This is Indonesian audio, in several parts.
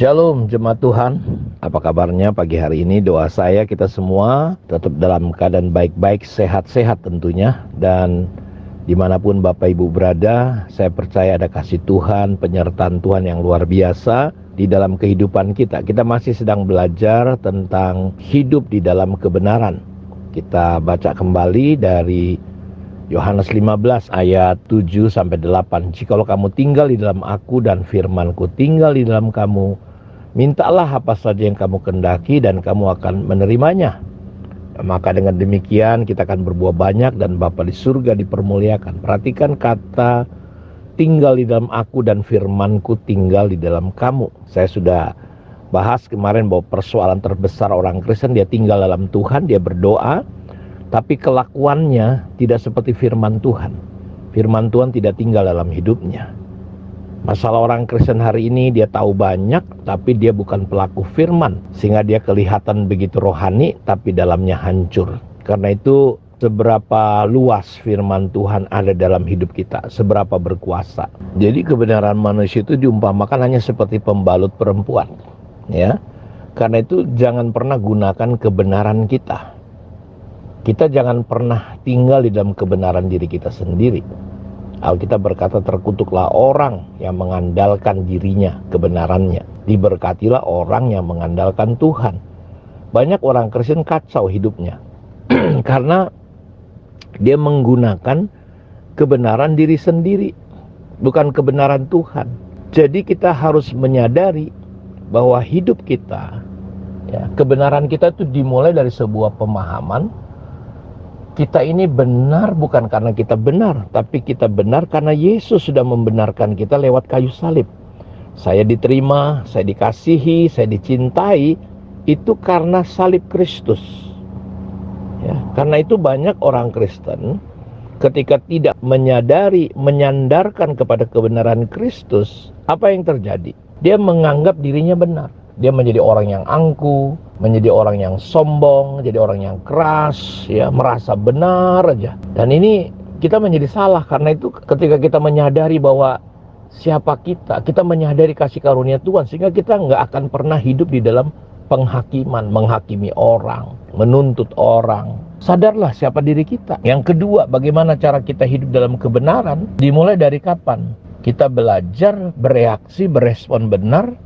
Shalom jemaat Tuhan, apa kabarnya pagi hari ini? Doa saya kita semua tetap dalam keadaan baik-baik, sehat-sehat tentunya. Dan dimanapun Bapak Ibu berada, saya percaya ada kasih Tuhan, penyertaan Tuhan yang luar biasa di dalam kehidupan kita. Kita masih sedang belajar tentang hidup di dalam kebenaran. Kita baca kembali dari Yohanes 15 ayat 7-8. Jikalau kamu tinggal di dalam aku dan firman-Ku tinggal di dalam kamu, mintalah apa saja yang kamu kehendaki dan kamu akan menerimanya. Maka dengan demikian kita akan berbuah banyak dan Bapa di surga dipermuliakan. Perhatikan kata tinggal di dalam aku dan firman-Ku tinggal di dalam kamu. Saya sudah bahas kemarin bahwa persoalan terbesar orang Kristen, dia tinggal dalam Tuhan, dia berdoa, tapi kelakuannya tidak seperti firman Tuhan. Firman Tuhan tidak tinggal dalam hidupnya. Masalah orang Kristen hari ini, dia tahu banyak, tapi dia bukan pelaku firman. Sehingga dia kelihatan begitu rohani, tapi dalamnya hancur. Karena itu, seberapa luas firman Tuhan ada dalam hidup kita, seberapa berkuasa. Jadi kebenaran manusia itu diumpamakan hanya seperti pembalut perempuan. Ya, karena itu jangan pernah gunakan kebenaran kita. Kita jangan pernah tinggal di dalam kebenaran diri kita sendiri. Alkitab berkata, terkutuklah orang yang mengandalkan dirinya, kebenarannya. Diberkatilah orang yang mengandalkan Tuhan. Banyak orang Kristen kacau hidupnya karena dia menggunakan kebenaran diri sendiri, bukan kebenaran Tuhan. Jadi kita harus menyadari bahwa hidup kita, ya, kebenaran kita itu dimulai dari sebuah pemahaman. Kita ini benar bukan karena kita benar, tapi kita benar karena Yesus sudah membenarkan kita lewat kayu salib. Saya diterima, saya dikasihi, saya dicintai, itu karena salib Kristus. Ya, karena itu banyak orang Kristen ketika tidak menyadari, menyandarkan kepada kebenaran Kristus, apa yang terjadi? Dia menganggap dirinya benar. Dia menjadi orang yang angkuh, menjadi orang yang sombong, jadi orang yang keras, ya, merasa benar aja. Dan ini kita menjadi salah, karena itu ketika kita menyadari bahwa siapa kita menyadari kasih karunia Tuhan, sehingga kita nggak akan pernah hidup di dalam penghakiman, menghakimi orang, menuntut orang. Sadarlah siapa diri kita. Yang kedua, bagaimana cara kita hidup dalam kebenaran? Dimulai dari kapan? Kita belajar bereaksi, berespon benar.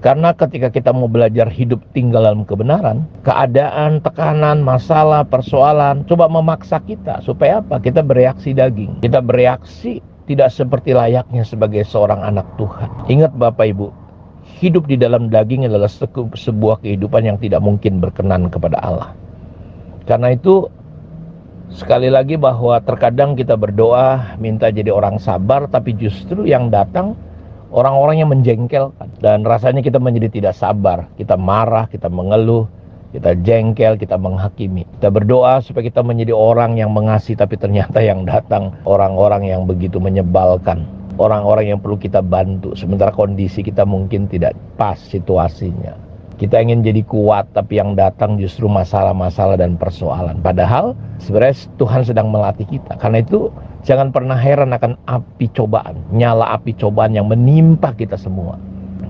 Karena ketika kita mau belajar hidup tinggal dalam kebenaran, keadaan, tekanan, masalah, persoalan coba memaksa kita supaya apa? Kita bereaksi daging. Kita bereaksi tidak seperti layaknya sebagai seorang anak Tuhan. Ingat Bapak Ibu, hidup di dalam daging adalah sebuah kehidupan yang tidak mungkin berkenan kepada Allah. Karena itu sekali lagi bahwa terkadang kita berdoa minta jadi orang sabar, tapi justru yang datang orang-orang yang menjengkelkan. Dan rasanya kita menjadi tidak sabar. Kita marah, kita mengeluh, kita jengkel, kita menghakimi. Kita berdoa supaya kita menjadi orang yang mengasihi, tapi ternyata yang datang orang-orang yang begitu menyebalkan. Orang-orang yang perlu kita bantu, sementara kondisi kita mungkin tidak pas situasinya. Kita ingin jadi kuat, tapi yang datang justru masalah-masalah dan persoalan. Padahal sebenarnya Tuhan sedang melatih kita. Karena itu jangan pernah heran akan api cobaan, nyala api cobaan yang menimpa kita semua.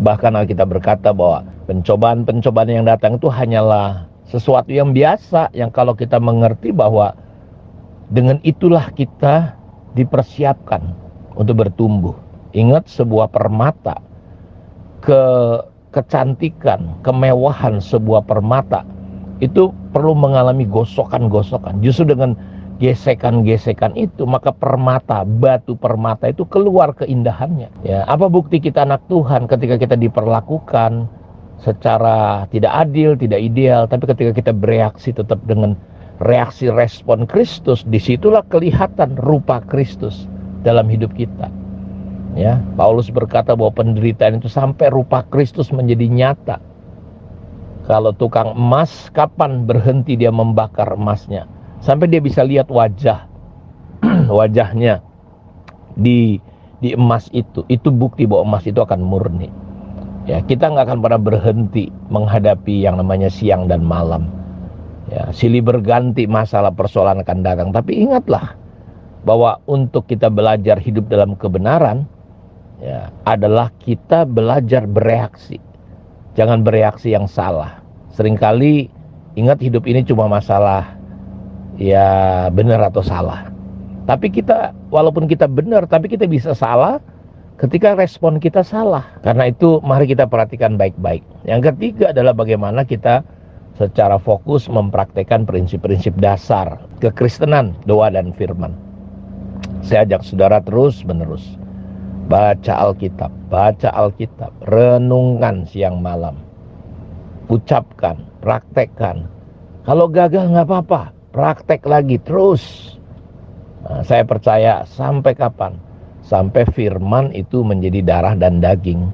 Bahkan Alkitab berkata bahwa pencobaan-pencobaan yang datang itu hanyalah sesuatu yang biasa, yang kalau kita mengerti bahwa dengan itulah kita dipersiapkan untuk bertumbuh. Ingat, sebuah permata, kecantikan, kemewahan sebuah permata itu perlu mengalami gosokan-gosokan. Justru dengan gesekan-gesekan itu, maka permata, batu permata itu keluar keindahannya. Ya, apa bukti kita anak Tuhan? Ketika kita diperlakukan secara tidak adil, tidak ideal, tapi ketika kita bereaksi tetap dengan reaksi respon Kristus, disitulah kelihatan rupa Kristus dalam hidup kita. Ya, Paulus berkata bahwa penderitaan itu sampai rupa Kristus menjadi nyata. Kalau tukang emas, kapan berhenti dia membakar emasnya? Sampai dia bisa lihat wajahnya di emas itu. Itu bukti bahwa emas itu akan murni. Ya, kita nggak akan pernah berhenti menghadapi yang namanya siang dan malam. Ya, silih berganti masalah persoalan akan datang. Tapi ingatlah bahwa untuk kita belajar hidup dalam kebenaran, ya, adalah kita belajar bereaksi. Jangan bereaksi yang salah. Seringkali ingat hidup ini cuma masalah ya benar atau salah. Tapi kita, walaupun kita benar, tapi kita bisa salah ketika respon kita salah. Karena itu mari kita perhatikan baik-baik. Yang ketiga adalah bagaimana kita secara fokus mempraktekkan prinsip-prinsip dasar kekristenan, doa dan firman. Saya ajak saudara terus menerus baca Alkitab, renungkan siang malam, ucapkan, praktekkan. Kalau gagal nggak apa-apa, praktek lagi terus. Nah, saya percaya sampai kapan? Sampai firman itu menjadi darah dan daging.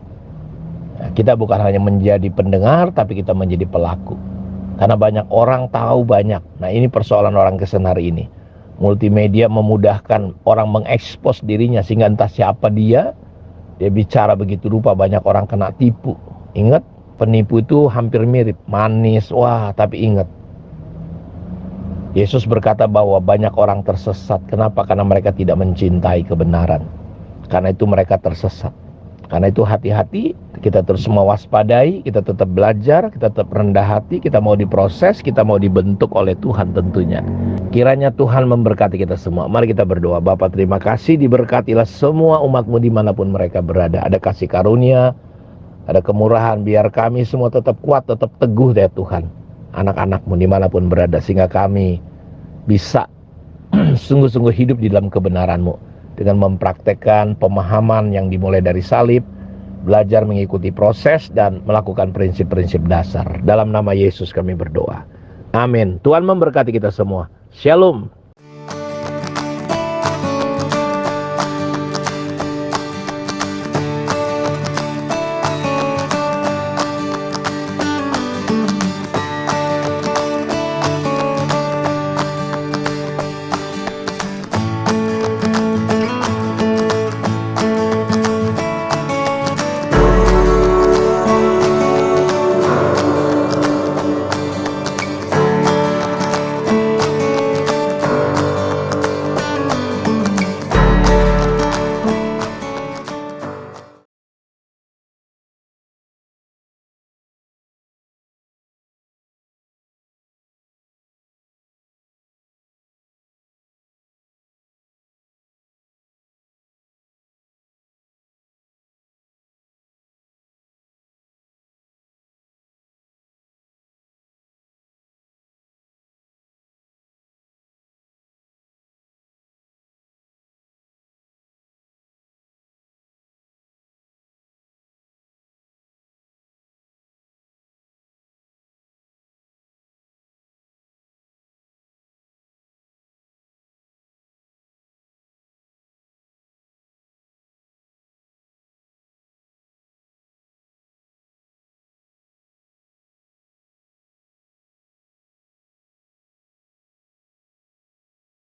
Nah, kita bukan hanya menjadi pendengar, tapi kita menjadi pelaku. Karena banyak orang tahu banyak. Nah, ini persoalan orang Kristen hari ini. Multimedia memudahkan orang mengekspos dirinya sehingga entah siapa dia bicara begitu rupa, banyak orang kena tipu. Ingat, penipu itu hampir mirip, manis, wah, tapi ingat, Yesus berkata bahwa banyak orang tersesat. Kenapa? Karena mereka tidak mencintai kebenaran. Karena itu mereka tersesat. Karena itu hati-hati, kita terus mewaspadai, kita tetap belajar, kita tetap rendah hati, kita mau diproses, kita mau dibentuk oleh Tuhan tentunya. Kiranya Tuhan memberkati kita semua. Mari kita berdoa. Bapa, terima kasih, diberkatilah semua umat-Mu dimanapun mereka berada. Ada kasih karunia, ada kemurahan, biar kami semua tetap kuat, tetap teguh ya Tuhan. Anak-anak-Mu dimanapun berada, sehingga kami bisa sungguh-sungguh hidup di dalam kebenaran-Mu dengan mempraktekkan pemahaman yang dimulai dari salib, belajar mengikuti proses dan melakukan prinsip-prinsip dasar. Dalam nama Yesus kami berdoa. Amin. Tuhan memberkati kita semua. Shalom.